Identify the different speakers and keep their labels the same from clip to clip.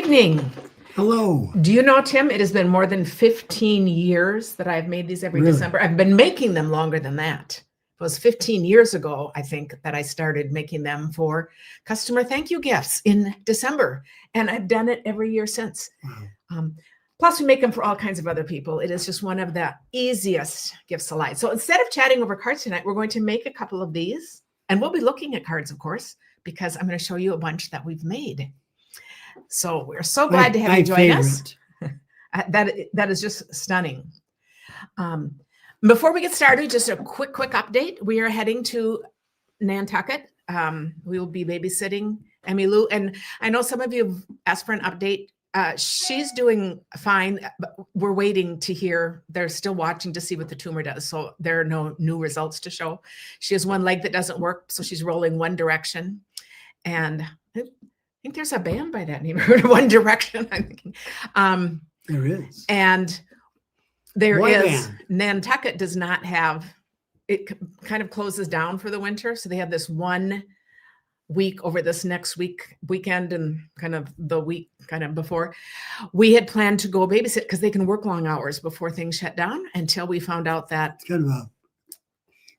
Speaker 1: evening.
Speaker 2: Hello.
Speaker 1: Do you know, Tim, it has been more than 15 years that I've made these every December. I've been making them longer than that. It was 15 years ago, I think, that I started making them for customer thank you gifts in December. And I've done it every year since.
Speaker 2: Wow.
Speaker 1: Plus, we make them for all kinds of other people. It is just one of the easiest gifts alive. So instead of chatting over cards tonight, we're going to make a couple of these. And we'll be looking at cards, of course, because I'm going to show you a bunch that we've made. So we're so glad to have you join us. That is just stunning. Before we get started, just a quick update. We are heading to Nantucket. We will be babysitting Emmy Lou. And I know some of you have asked for an update. She's doing fine, but we're waiting to hear. They're still watching to see what the tumor does. So there are no new results to show. She has one leg that doesn't work, so she's rolling one direction. And I think there's a band by that name, One Direction, I'm thinking.
Speaker 2: There is.
Speaker 1: And there
Speaker 2: Boy
Speaker 1: is.
Speaker 2: band.
Speaker 1: Nantucket does not have, it kind of closes down for the winter. So they have this 1 week over this next weekend and kind of the week kind of before. We had planned to go babysit because they can work long hours before things shut down, until we found out that
Speaker 2: It's kind of a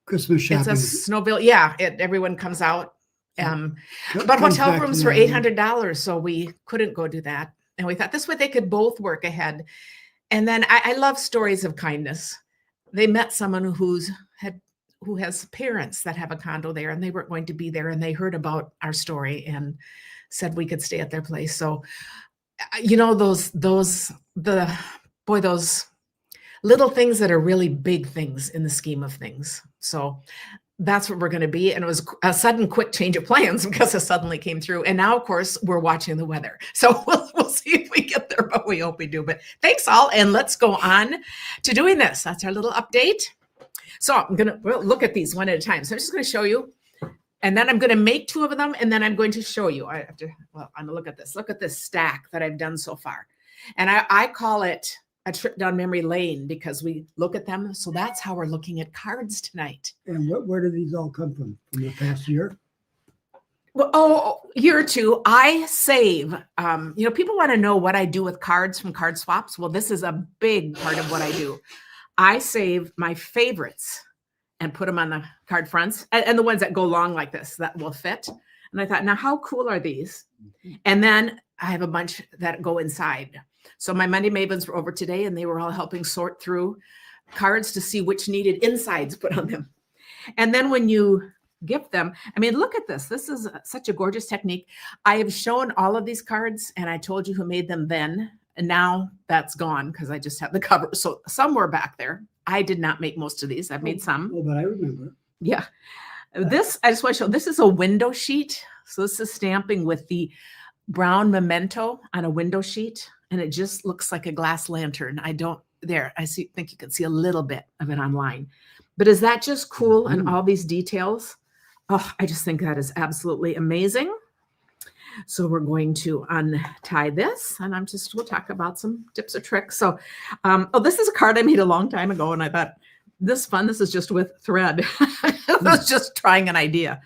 Speaker 2: Christmas shopping.
Speaker 1: it's a snowmobile. Yeah, everyone comes out. But
Speaker 2: Comes
Speaker 1: hotel
Speaker 2: back
Speaker 1: rooms
Speaker 2: to
Speaker 1: were
Speaker 2: that.
Speaker 1: $800, so we couldn't go do that. And we thought this way they could both work ahead. And then I love stories of kindness. They met someone who has parents that have a condo there, and they weren't going to be there, and they heard about our story and said we could stay at their place. So, you know, those little things that are really big things in the scheme of things. So that's what we're going to be. And it was a sudden, quick change of plans because it suddenly came through. And now, of course, we're watching the weather. So we'll see if we get there, but we hope we do. But thanks all. And let's go on to doing this. That's our little update. So we'll look at these one at a time. So I'm just going to show you. And then I'm going to make 2 of them. And then I'm going to show you. I'm going to look at this. Look at this stack that I've done so far. And I call it a trip down memory lane because we look at them. So that's how we're looking at cards tonight.
Speaker 2: And where do these all come from? From the past year?
Speaker 1: Well, year or two. I save. People want to know what I do with cards from card swaps. Well, this is a big part of what I do. I save my favorites and put them on the card fronts, and the ones that go long like this that will fit. And I thought, now how cool are these? And then I have a bunch that go inside. So my Monday Mavens were over today, and they were all helping sort through cards to see which needed insides put on them. And then when you gift them, I mean, look at this. This is such a gorgeous technique. I have shown all of these cards, and I told you who made them then. And now that's gone because I just have the cover. So some were back there. I did not make most of these. I've made some.
Speaker 2: Oh, but I remember.
Speaker 1: Yeah. This, I just want to show, this is a window sheet. So this is stamping with the brown memento on a window sheet. And it just looks like a glass lantern. I think you can see a little bit of it online. But is that just cool? And all these details? Oh, I just think that is absolutely amazing. So we're going to untie this, and we'll talk about some tips or tricks. So, this is a card I made a long time ago, and I thought, this is just with thread. I was just trying an idea.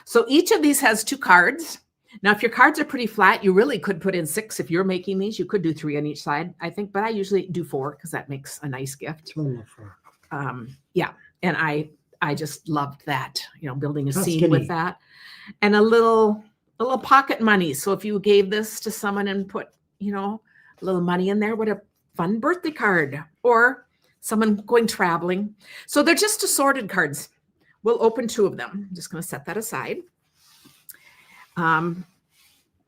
Speaker 1: So each of these has 2 cards. Now, if your cards are pretty flat, you really could put in 6. If you're making these, you could do 3 on each side, I think, but I usually do 4 because that makes a nice gift.
Speaker 2: Total of 4.
Speaker 1: Yeah, and I just loved that, building a
Speaker 2: That's
Speaker 1: scene
Speaker 2: skinny.
Speaker 1: with that. And a little pocket money. So if you gave this to someone and put, a little money in there, what a fun birthday card. Or someone going traveling. So they're just assorted cards. We'll open 2 of them. I'm just going to set that aside.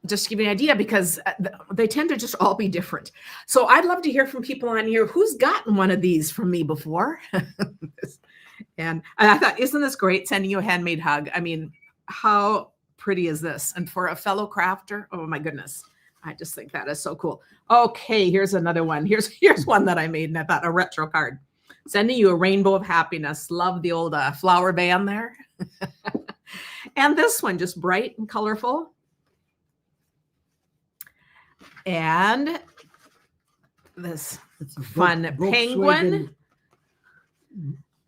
Speaker 1: Just to give you an idea, because they tend to just all be different. So I'd love to hear from people on here who's gotten one of these from me before. And I thought, isn't this great, sending you a handmade hug? I mean, how pretty is this? And for a fellow crafter, oh my goodness, I just think that is so cool. Okay, here's another one. Here's one that I made, and I thought, a retro card. Sending you a rainbow of happiness. Love the old flower band there. And this one, just bright and colorful. And this fun penguin.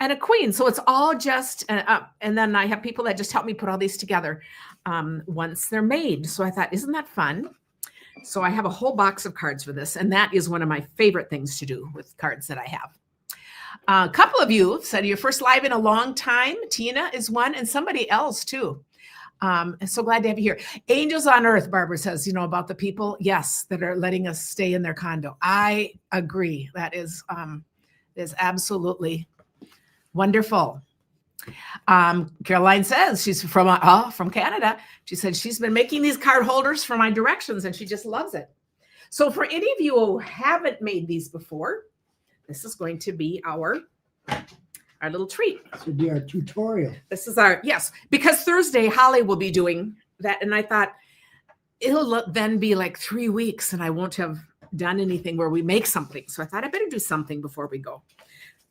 Speaker 1: and a queen. So it's all just, and then I have people that just help me put all these together once they're made. So I thought, isn't that fun? So I have a whole box of cards for this, and that is one of my favorite things to do with cards that I have. A couple of you said you're first live in a long time. Tina is one, and somebody else too. I'm so glad to have you here. Angels on Earth, Barbara says, about the people, yes, that are letting us stay in their condo. I agree. That is absolutely wonderful. Caroline says she's from Canada. She said she's been making these card holders for my directions, and she just loves it. So for any of you who haven't made these before, this is going to be our little treat.
Speaker 2: This would be our tutorial.
Speaker 1: This is yes, because Thursday Holly will be doing that. And I thought it'll then be like 3 weeks and I won't have done anything where we make something. So I thought I better do something before we go.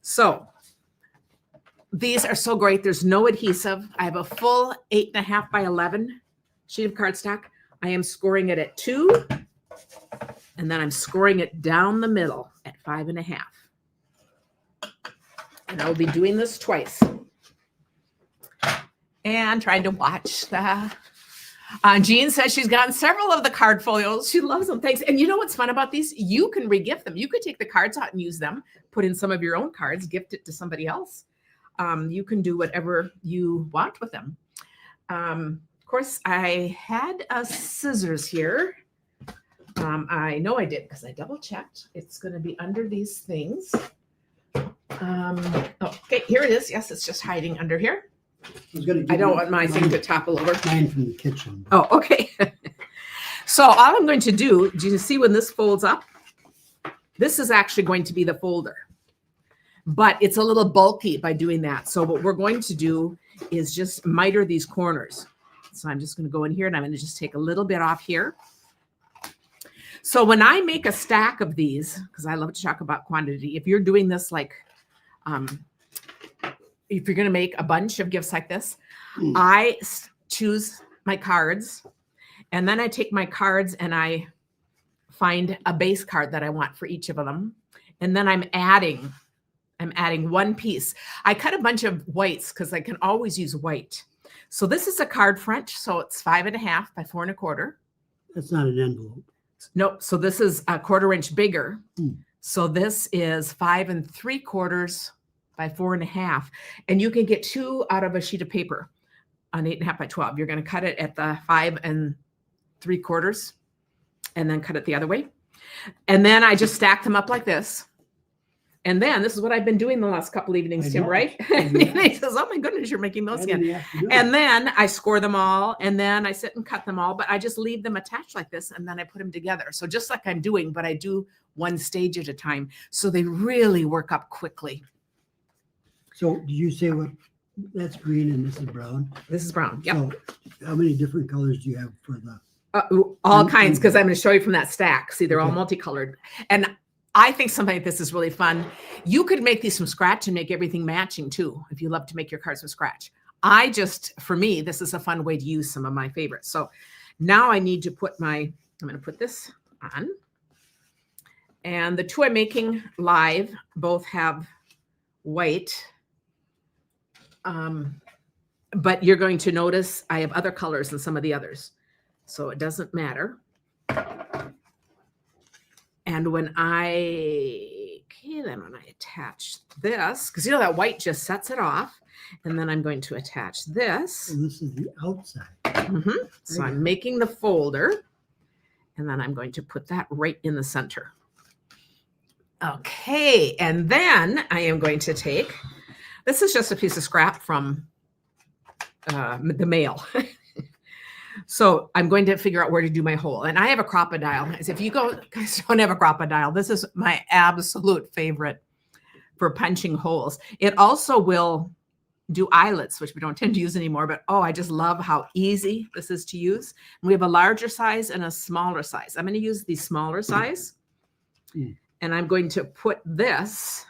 Speaker 1: So these are so great. There's no adhesive. I have a full 8.5 by 11 sheet of cardstock. I am scoring it at 2. And then I'm scoring it down the middle at 5.5. And I will be doing this twice. And trying to watch the... Jean says she's gotten several of the card folios. She loves them. Thanks. And you know what's fun about these? You can re-gift them. You could take the cards out and use them, put in some of your own cards, gift it to somebody else. You can do whatever you want with them. Of course, I had scissors here. I know I did because I double checked. It's going to be under these things. Okay, here it is. Yes, it's just hiding under here. I don't want my thing to topple over.
Speaker 2: Mine from the kitchen.
Speaker 1: Oh, okay. So all I'm going to do, do you see when this folds up? This is actually going to be the folder, but it's a little bulky by doing that. So what we're going to do is just miter these corners. So I'm just going to go in here and I'm going to just take a little bit off here. So when I make a stack of these, because I love to talk about quantity, if you're doing this like, if you're going to make a bunch of gifts like this, I choose my cards and then I take my cards and I find a base card that I want for each of them. And then I'm adding one piece. I cut a bunch of whites because I can always use white. So this is a card French. So it's 5.5 by 4.25.
Speaker 2: That's not an envelope.
Speaker 1: Nope. So this is a 1/4 inch bigger. So this is 5 3/4 by 4.5. And you can get 2 out of a sheet of paper on 8.5 by 12. You're going to cut it at the 5 3/4 and then cut it the other way. And then I just stack them up like this. And then this is what I've been doing the last couple evenings, Tim, right? And he says, oh my goodness, you're making those again. And then I score them all and then I sit and cut them all, but I just leave them attached like this and then I put them together. So just like I'm doing, but I do one stage at a time. So they really work up quickly.
Speaker 2: So did you say what? That's green and this is brown?
Speaker 1: This is brown, yep.
Speaker 2: So how many different colors do you have for the?
Speaker 1: All kinds, because I'm going to show you from that stack. See, they're all multicolored. And I think something like this is really fun. You could make these from scratch and make everything matching too, if you love to make your cards from scratch. For me, this is a fun way to use some of my favorites. So now I need to put I'm going to put this on. And the 2 I'm making live both have white. But you're going to notice I have other colors than some of the others. So it doesn't matter. And when I attach this, because you know that white just sets it off, and then I'm going to attach this.
Speaker 2: And this is the outside.
Speaker 1: So I'm making the folder, and then I'm going to put that right in the center. Okay, and then I am going to take, this is just a piece of scrap from the mail. So I'm going to figure out where to do my hole. And I have a crocodile. As if you guys don't have a crocodile, this is my absolute favorite for punching holes. It also will do eyelets, which we don't tend to use anymore, but I just love how easy this is to use. And we have a larger size and a smaller size. I'm going to use the smaller size. And I'm going to put this,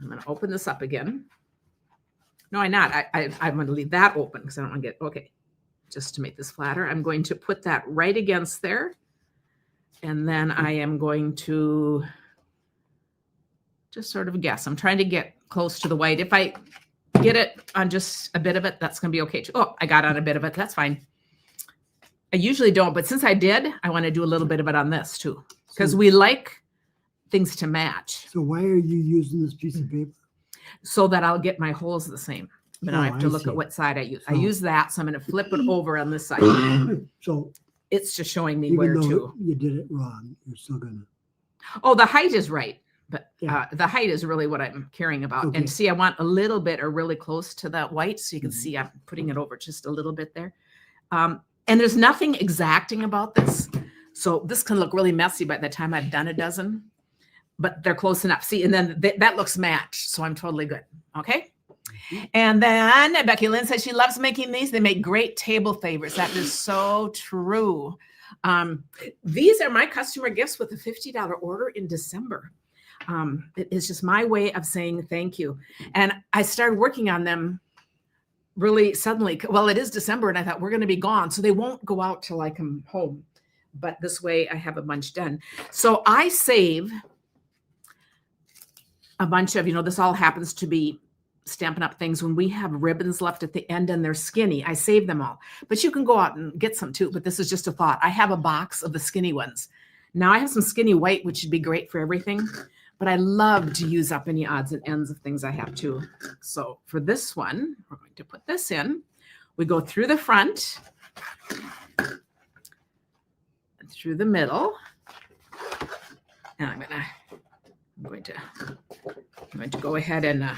Speaker 1: I'm going to open this up again. No, I'm not. I'm going to leave that open because I don't want to get, okay. Just to make this flatter, I'm going to put that right against there. And then I am going to Just sort of guess. I'm trying to get close to the white. If I get it on just a bit of it, that's going to be okay too. Oh, I got on a bit of it. That's fine. I usually don't, but since I did, I want to do a little bit of it on this too, because we like things to match.
Speaker 2: So why are you using this piece of paper?
Speaker 1: So that I'll get my holes the same. But I have to look at what side I use. I use that, so I'm going to flip it over on this side.
Speaker 2: So
Speaker 1: it's just showing me
Speaker 2: even
Speaker 1: where
Speaker 2: though
Speaker 1: to.
Speaker 2: you did it wrong, you're still gonna.
Speaker 1: Oh, the height is right, but
Speaker 2: Yeah.
Speaker 1: the height is really what I'm caring about.
Speaker 2: Okay.
Speaker 1: And see, I want a little bit or really close to that white, so you can see I'm putting it over just a little bit there. And there's nothing exacting about this, so this can look really messy by the time I've done a dozen, but they're close enough. See, and then that looks matched, so I'm totally good. Okay. And then Becky Lynn says she loves making these. They make great table favorites. That is so true. These are my customer gifts with a $50 order in December. It is just my way of saying thank you. And I started working on them really suddenly. Well, it is December, and I thought we're going to be gone, so they won't go out till I come home. But this way I have a bunch done. So I save a bunch of, this all happens to be Stampin' Up! Things when we have ribbons left at the end and they're skinny. I save them all, but you can go out and get some too. But this is just a thought. I have a box of the skinny ones. Now I have some skinny white, which would be great for everything, but I love to use up any odds and ends of things I have too. So for this one, we're going to put this in. We go through the front, through the middle, and I'm going to go ahead and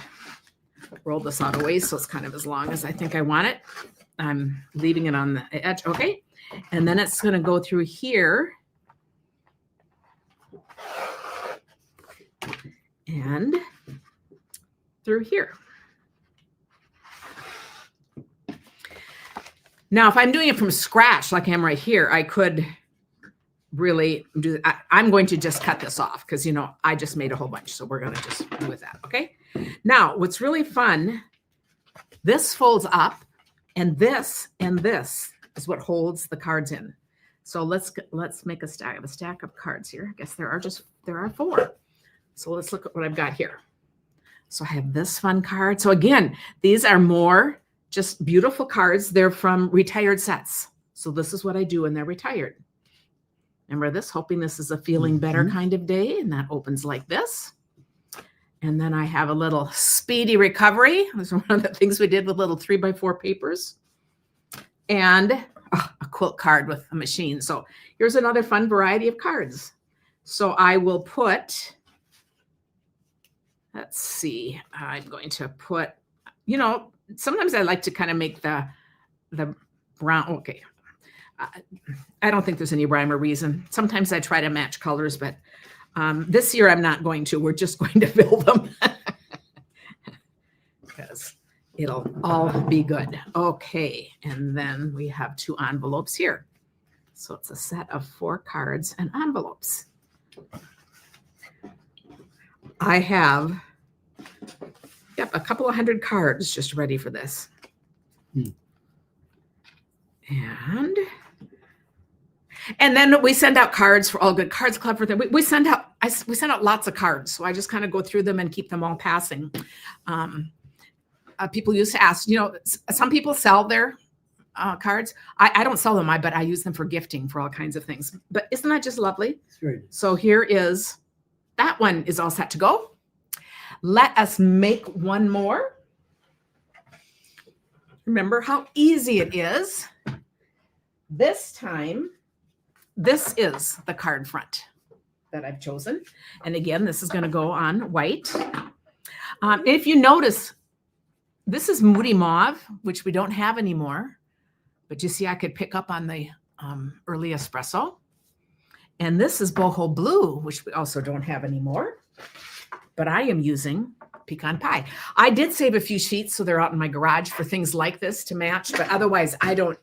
Speaker 1: roll this out a ways so it's kind of as long as I think I want it. I'm leaving it on the edge. Okay. And then it's going to go through here and through here. Now, if I'm doing it from scratch, like I am right here, I could really do that. I'm going to just cut this off because, I just made a whole bunch. So we're going to just do with that. Okay. Now, what's really fun, this folds up, and this is what holds the cards in. So let's make a stack of cards here. I guess there are 4. So let's look at what I've got here. So I have this fun card. So again, these are more just beautiful cards. They're from retired sets. So this is what I do when they're retired. Remember this, hoping this is a feeling better kind of day. And that opens like this. And then I have a little speedy recovery. This is one of the things we did with little 3x4 papers. And a quilt card with a machine. So here's another fun variety of cards. So I will put, let's see, I'm going to put, sometimes I like to kind of make the brown, okay. I don't think there's any rhyme or reason. Sometimes I try to match colors, but this year I'm not going to. We're just going to fill them because it'll all be good. Okay, and then we have 2 envelopes here. So it's a set of 4 cards and envelopes. I have a couple of 100 cards just ready for this. And then we send out cards for All Good Cards Club for them. We send out lots of cards. So I just kind of go through them and keep them all passing. People used to ask, some people sell their cards. I don't sell them, but I use them for gifting for all kinds of things. But isn't that just lovely?
Speaker 2: Right.
Speaker 1: So that one is all set to go. Let us make one more. Remember how easy it is. This time, this is the card front that I've chosen. And again, this is going to go on white. If you notice, this is Moody Mauve, which we don't have anymore. But you see, I could pick up on the early espresso. And this is Boho Blue, which we also don't have anymore. But I am using pecan pie. I did save a few sheets, so they're out in my garage for things like this to match. But otherwise, I don't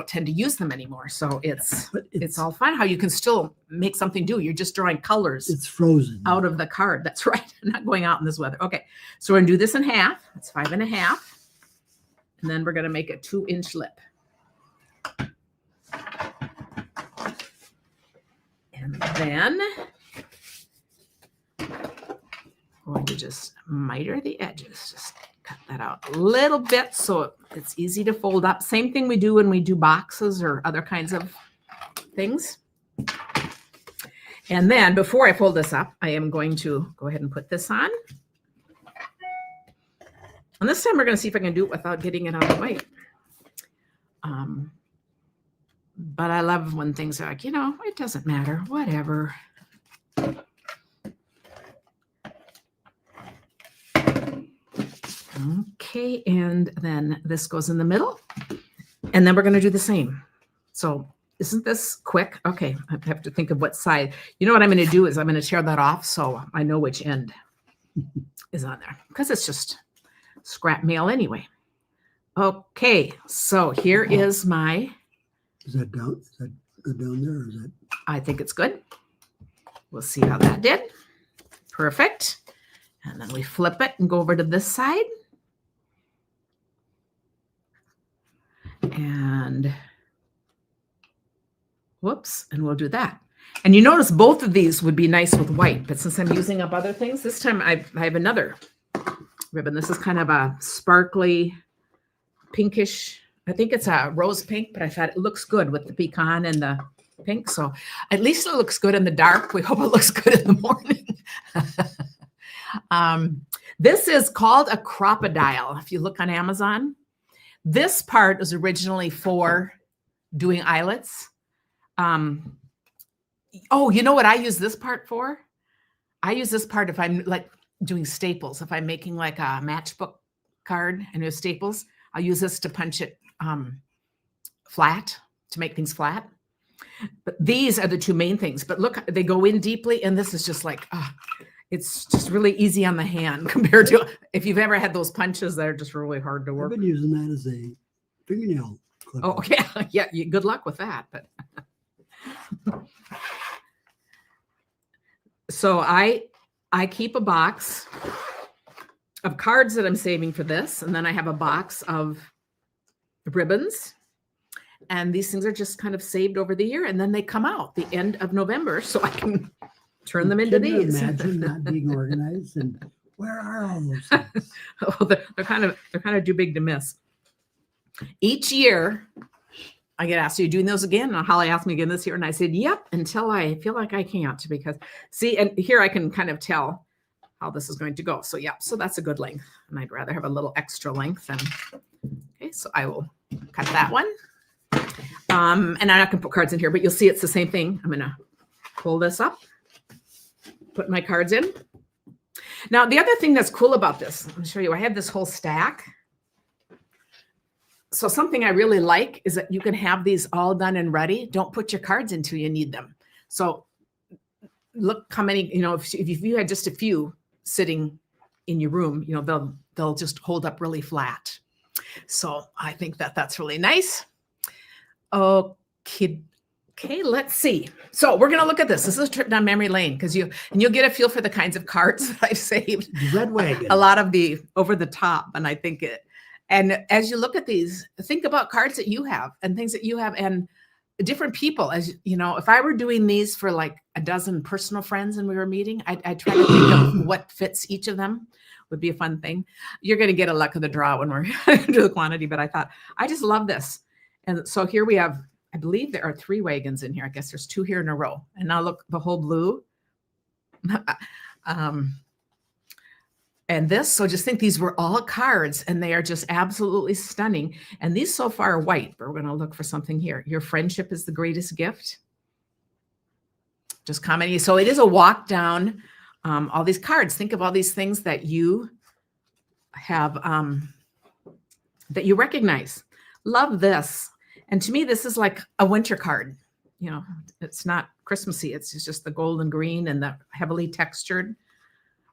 Speaker 1: tend to use them anymore. So it's all fun how you can still make something do. You're just drawing colors.
Speaker 2: It's frozen
Speaker 1: out of the card. That's right. I'm not going out in this weather. Okay. So we're going to do this in half. It's 5.5. And then we're going to make a 2-inch lip. And then we're going to just miter the edges. Just cut that out a little bit so it's easy to fold up. Same thing we do when we do boxes or other kinds of things. And then before I fold this up, I am going to go ahead and put this on. And this time we're going to see if I can do it without getting it on the white. But I love when things are like, it doesn't matter, whatever. Okay, and then this goes in the middle. And then we're going to do the same. So isn't this quick? Okay, I have to think of what side. You know what I'm going to do is I'm going to tear that off so I know which end is on there. Because it's just scrap mail anyway. Okay, so here is my...
Speaker 2: Is that down? Is that good down there? Or is that?
Speaker 1: I think it's good. We'll see how that did. Perfect. And then we flip it and go over to this side. And whoops, and we'll do that. And you notice both of these would be nice with white, but since I'm using up other things, this time I have another ribbon. This is kind of a sparkly pinkish. I think it's a rose pink, but I thought it looks good with the pecan and the pink. So at least it looks good in the dark. We hope it looks good in the morning. This is called a crocodile. If you look on Amazon, this part was originally for doing eyelets. Oh, you know what I use this part for? I use this part if I'm like doing staples. If I'm making like a matchbook card and there's staples, I'll use this to punch it flat, to make things flat. But these are the two main things. But look, they go in deeply, and this is just like, it's just really easy on the hand compared to if you've ever had those punches that are just really hard to work.
Speaker 2: I've been using that as a fingernail clipper.
Speaker 1: Oh, yeah, yeah. Good luck with that. But so I keep a box of cards that I'm saving for this, and then I have a box of ribbons, and these things are just kind of saved over the year, and then they come out the end of November, so I can turn them into these.
Speaker 2: Imagine not being organized, and where are all those things?
Speaker 1: Oh, they're kind of too big to miss. Each year, I get asked, "Are you doing those again?" And Holly asked me again this year, and I said, "Yep," until I feel like I can't, because see, and here I can kind of tell how this is going to go. So yeah, so that's a good length, and I'd rather have a little extra length. And okay, so I will cut that one. And I'm not going to put cards in here, but you'll see it's the same thing. I'm going to pull this up, put my cards in. Now, the other thing that's cool about this, let me show you. I have this whole stack. So something I really like is that you can have these all done and ready. Don't put your cards until you need them. So look how many, if you had just a few sitting in your room, they'll just hold up really flat. So I think that's really nice. Okay, let's see. So we're going to look at this. This is a trip down memory lane because you'll get a feel for the kinds of cards that I've saved.
Speaker 2: Red wagon. A
Speaker 1: lot of the over the top, and I think it. And as you look at these, think about cards that you have and things that you have and different people. As you know, if I were doing these for like a dozen personal friends and we were meeting, I'd try to think of what fits each of them. Would be a fun thing. You're going to get a luck of the draw when we're going to do the quantity, but I thought I just love this. And so here we have, I believe there are 3 wagons in here. I guess there's 2 here in a row. And now look, the whole blue. And this, so just think these were all cards and they are just absolutely stunning. And these so far are white, but we're going to look for something here. Your friendship is the greatest gift. Just commenting. So it is a walk down all these cards. Think of all these things that you have, that you recognize. Love this. And to me, this is like a winter card. It's not Christmassy. It's just the gold and green and the heavily textured.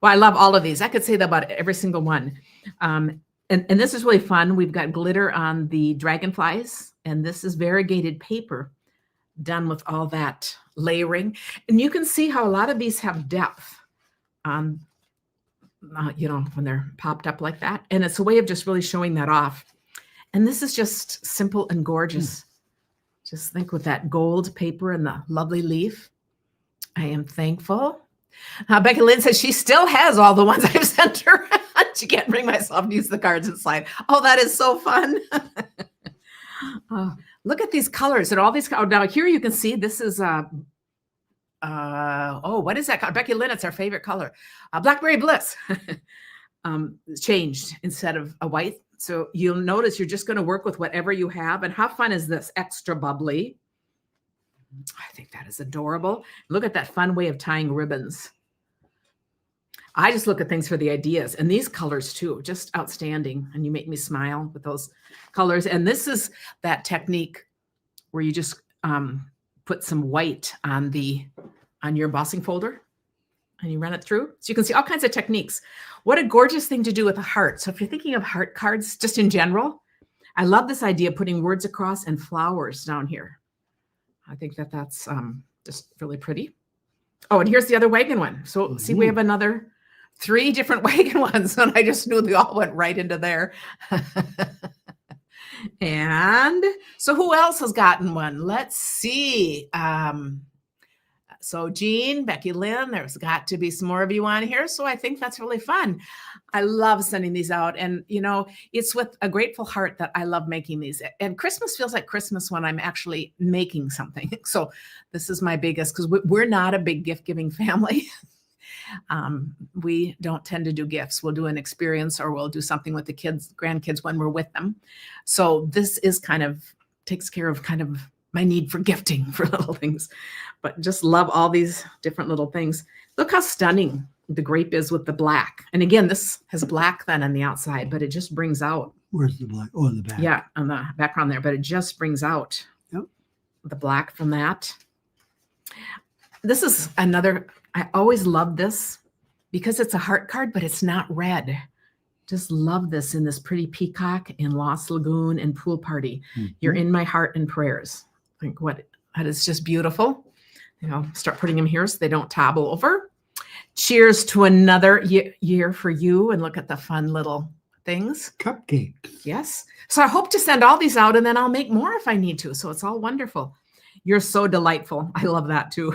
Speaker 1: Well, I love all of these. I could say that about every single one. And this is really fun. We've got glitter on the dragonflies, and this is variegated paper done with all that layering. And you can see how a lot of these have depth, when they're popped up like that. And it's a way of just really showing that off. And this is just simple and gorgeous. Just think with that gold paper and the lovely leaf. I am thankful. Becky Lynn says she still has all the ones I've sent her. She can't bring myself to use the cards inside. Oh, that is so fun. Look at these colors and all these. Oh, now here you can see this is what is that color? Becky Lynn, it's our favorite color. Blackberry Bliss. Changed instead of a white. So you'll notice you're just going to work with whatever you have. And how fun is this? Extra bubbly. I think that is adorable. Look at that fun way of tying ribbons. I just look at things for the ideas, and these colors too, just outstanding. And you make me smile with those colors. And this is that technique where you just put some white on your embossing folder and you run it through. So you can see all kinds of techniques. What a gorgeous thing to do with a heart. So if you're thinking of heart cards, just in general, I love this idea of putting words across and flowers down here. I think that that's just really pretty. Oh, and here's the other wagon one. So see, we have another 3 different wagon ones, and I just knew they all went right into there. And so who else has gotten one? Let's see. So Jean, Becky Lynn, there's got to be some more of you on here. So I think that's really fun. I love sending these out. And, you know, it's with a grateful heart that I love making these. And Christmas feels like Christmas when I'm actually making something. So this is my biggest, because we're not a big gift giving family. We don't tend to do gifts. We'll do an experience or we'll do something with the kids, grandkids when we're with them. So this is takes care of kind of my need for gifting for little things, but just love all these different little things. Look how stunning the grape is with the black. And again, this has black then on the outside, but it just brings out.
Speaker 2: Where's the black? Oh, in the back.
Speaker 1: Yeah, on the background there, but it just brings out the black from that. This is another, I always love this because it's a heart card, but it's not red. Just love this in this pretty peacock in Lost Lagoon and Pool Party. You're in my heart and prayers. I think that is just beautiful. You know, start putting them here so they don't topple over. Cheers to another year for you. And look at the fun little things.
Speaker 2: Cupcakes.
Speaker 1: Yes. So I hope to send all these out and then I'll make more if I need to. So it's all wonderful. You're so delightful. I love that too.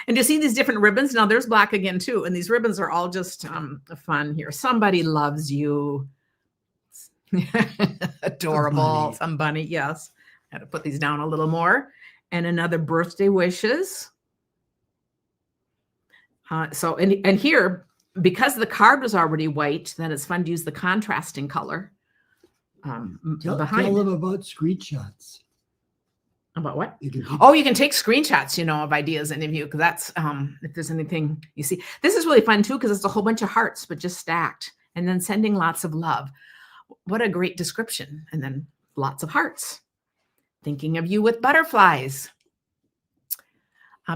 Speaker 1: And you see these different ribbons. Now there's black again too. And these ribbons are all just fun here. Somebody loves you. Adorable. Some bunny. Yes. I had to put these down a little more. And another birthday wishes. And here, because the card was already white, then it's fun to use the contrasting color behind.
Speaker 2: Tell them about screenshots.
Speaker 1: About what? You can take screenshots, you know, of ideas and of you, because that's if there's anything you see. This is really fun too, because it's a whole bunch of hearts, but just stacked, and then sending lots of love. What a great description. And then lots of hearts. Thinking of you with butterflies.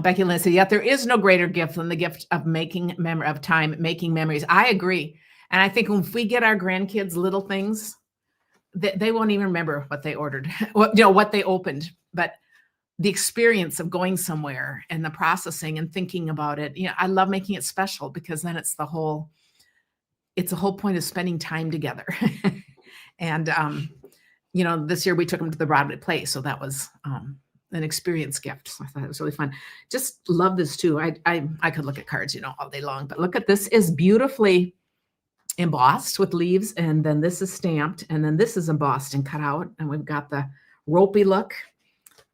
Speaker 1: Becky Lynn said, "Yet there is no greater gift than the gift of making memories." I agree, and I think if we get our grandkids little things, they won't even remember what they ordered, what they opened, but the experience of going somewhere and the processing and thinking about it. You know, I love making it special because then it's a whole point of spending time together. And you know, this year we took them to the Broadway play, so that was an experience gift. So I thought it was really fun. Just love this too. I could look at cards, you know, all day long, but look at this is beautifully embossed with leaves, and then this is stamped, and then this is embossed and cut out, and we've got the ropey look.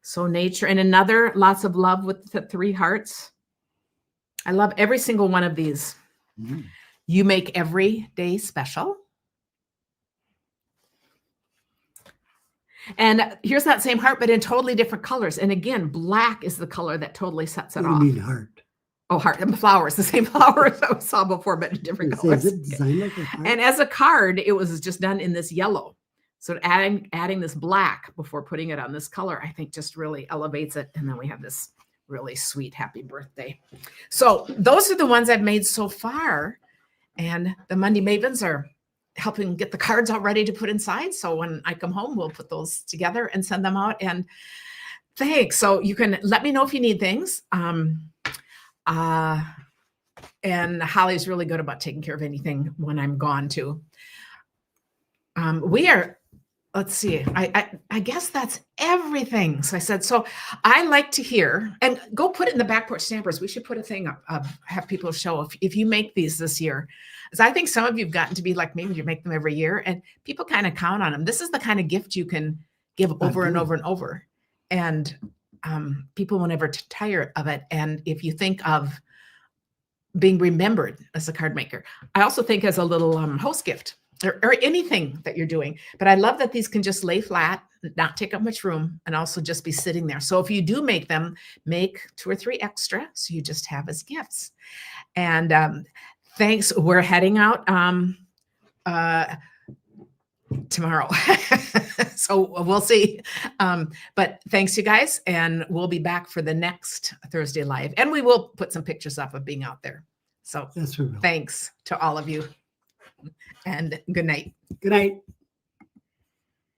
Speaker 1: So nature, and another lots of love with the 3 hearts. I love every single one of these. You make every day special. And here's that same heart, but in totally different colors. And again, black is the color that totally sets it off.
Speaker 2: You mean heart?
Speaker 1: Oh, heart and flowers, the same flowers I saw before, but in different colors.
Speaker 2: Is it designed like a heart?
Speaker 1: And as a card, it was just done in this yellow. So adding this black before putting it on this color, I think just really elevates it. And then we have this really sweet happy birthday. So those are the ones I've made so far. And the Monday Mavens are helping get the cards all ready to put inside. So when I come home, we'll put those together and send them out. And thanks. So you can let me know if you need things. And Holly's really good about taking care of anything when I'm gone too. We are let's see. I guess that's everything. So I said, so I like to hear, and go put it in the back porch stampers. We should put a thing up, have people show if you make these this year. Because I think some of you've gotten to be like me when you make them every year, and people kind of count on them. This is the kind of gift you can give over and over and over, and people will never tire of it. And if you think of being remembered as a card maker, I also think as a little host gift. Or anything that you're doing. But I love that these can just lay flat, not take up much room, and also just be sitting there. So if you do make them, make 2 or 3 extra, so you just have as gifts. And thanks. We're heading out tomorrow. So we'll see. But thanks, you guys. And we'll be back for the next Thursday Live. And we will put some pictures up of being out there. So
Speaker 2: Yes, we will.
Speaker 1: thanks to all of you. And good night.
Speaker 2: Good night.